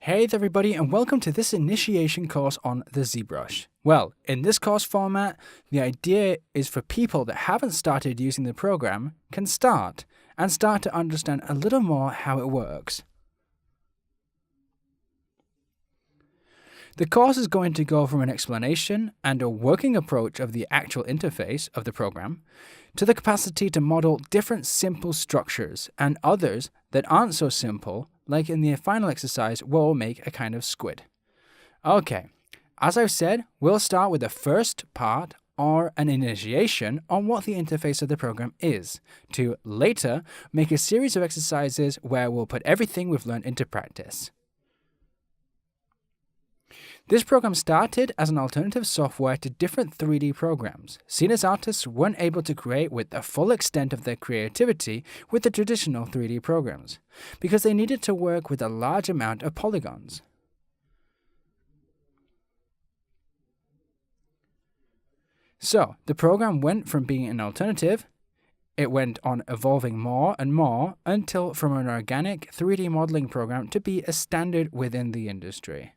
Hey there everybody, and welcome to this initiation course on the ZBrush. Well, in this course format, the idea is for people that haven't started using the program can start to understand a little more how it works. The course is going to go from an explanation and a working approach of the actual interface of the program to the capacity to model different simple structures and others that aren't so simple, like in the final exercise where we'll make a kind of squid. Okay, as I've said, we'll start with the first part or an initiation on what the interface of the program is, to later make a series of exercises where we'll put everything we've learned into practice. This program started as an alternative software to different 3D programs, seen as artists weren't able to create with the full extent of their creativity with the traditional 3D programs, because they needed to work with a large amount of polygons. So, the program went from being an alternative, it went on evolving more and more until from an organic 3D modeling program to be a standard within the industry.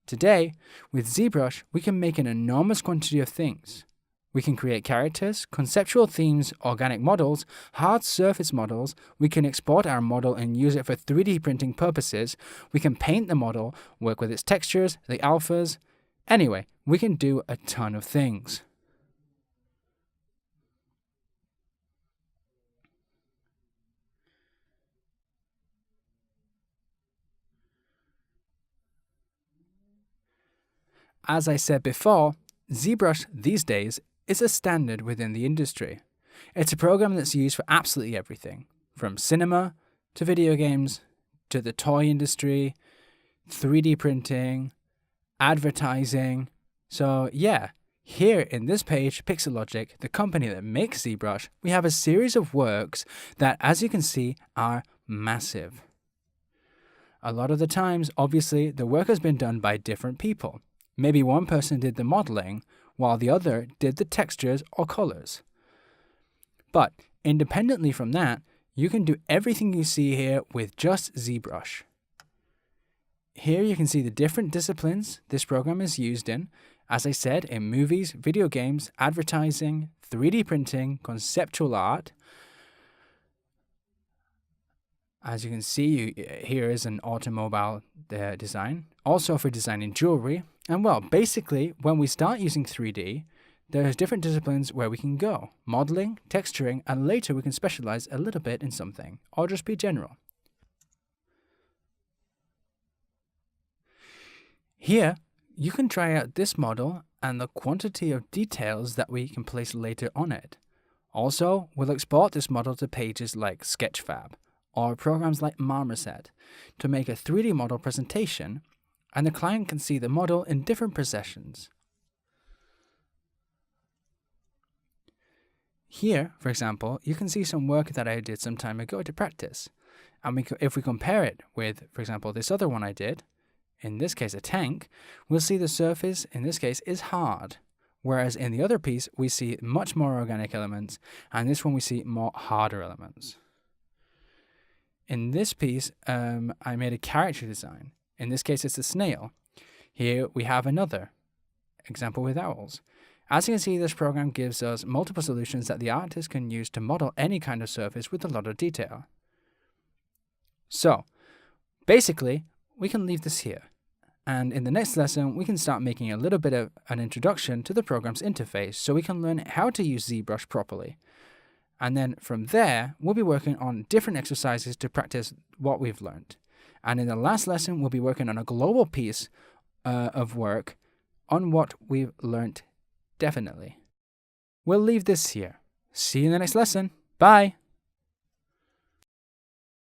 Today, with ZBrush, we can make an enormous quantity of things. We can create characters, conceptual themes, organic models, hard surface models. We can export our model and use it for 3D printing purposes. We can paint the model, work with its textures, the alphas. Anyway, we can do a ton of things. As I said before, ZBrush these days is a standard within the industry. It's a program that's used for absolutely everything, from cinema to video games to the toy industry, 3D printing, advertising. So yeah, here in this page, Pixelogic, the company that makes ZBrush, we have a series of works that, as you can see, are massive. A lot of the times, obviously, the work has been done by different people. Maybe one person did the modeling, while the other did the textures or colors. But independently from that, you can do everything you see here with just ZBrush. Here you can see the different disciplines this program is used in, as I said, in movies, video games, advertising, 3D printing, conceptual art. As you can see, here is an automobile design, also for designing jewelry. And well, basically, when we start using 3D, there's different disciplines where we can go. Modeling, texturing, and later we can specialize a little bit in something, or just be general. Here, you can try out this model and the quantity of details that we can place later on it. Also, we'll export this model to pages like Sketchfab, or programs like Marmoset, to make a 3D model presentation, and the client can see the model in different processions. Here, for example, you can see some work that I did some time ago to practice. And if we compare it with, for example, this other one I did, in this case a tank, we'll see the surface, in this case, is hard. Whereas in the other piece, we see much more organic elements, and this one we see more harder elements. In this piece, I made a character design. In this case, it's a snail. Here we have another example with owls. As you can see, this program gives us multiple solutions that the artist can use to model any kind of surface with a lot of detail. So, basically, we can leave this here. And in the next lesson, we can start making a little bit of an introduction to the program's interface so we can learn how to use ZBrush properly. And then from there, we'll be working on different exercises to practice what we've learned. And in the last lesson, we'll be working on a global piece of work on what we've learned definitely. We'll leave this here. See you in the next lesson. Bye!